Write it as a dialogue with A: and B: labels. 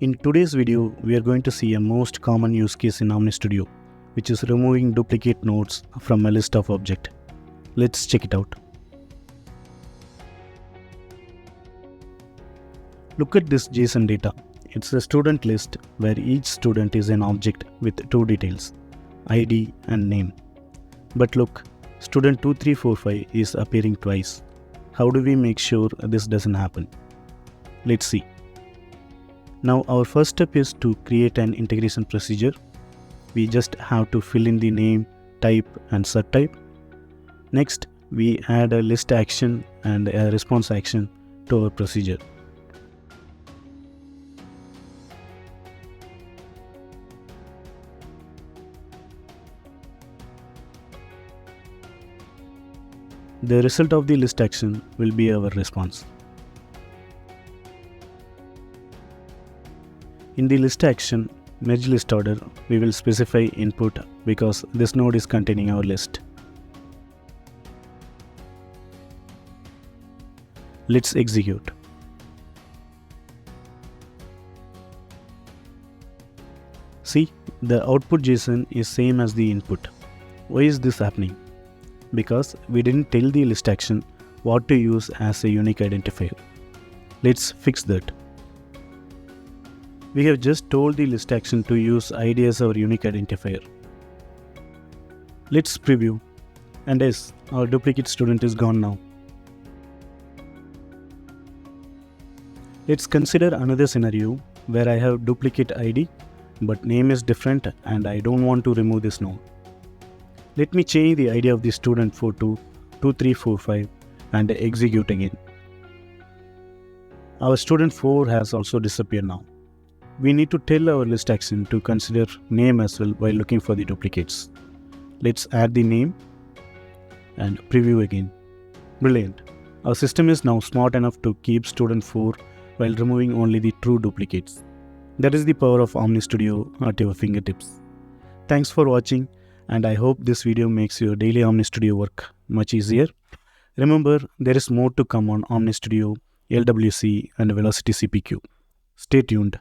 A: In today's video, we are going to see a most common use case in Omnistudio, which is removing duplicate nodes from a list of objects. Let's check it out. Look at this JSON data. It's a student list where each student is an object with two details, ID and name. But look, student 2345 is appearing twice. How do we make sure this doesn't happen? Let's see. Now our first step is to create an integration procedure. We just have to fill in the name, type and subtype. Next, we add a list action and a response action to our procedure. The result of the list action will be our response. In the list action, merge list order, we will specify input because this node is containing our list. Let's execute. See, the output JSON is same as the input. Why is this happening? Because we didn't tell the list action what to use as a unique identifier. Let's fix that. We have just told the list action to use ID as our unique identifier. Let's preview. And yes, our duplicate student is gone now. Let's consider another scenario where I have duplicate ID but name is different and I don't want to remove this node. Let me change the ID of the student 4 to 2345 and execute again. Our student 4 has also disappeared now. We need to tell our list action to consider name as well while looking for the duplicates. Let's add the name and preview again. Brilliant. Our system is now smart enough to keep student 4 while removing only the true duplicates. That is the power of Omnistudio at your fingertips. Thanks for watching, and I hope this video makes your daily Omnistudio work much easier. Remember, there is more to come on Omnistudio, LWC and Velocity CPQ. Stay tuned.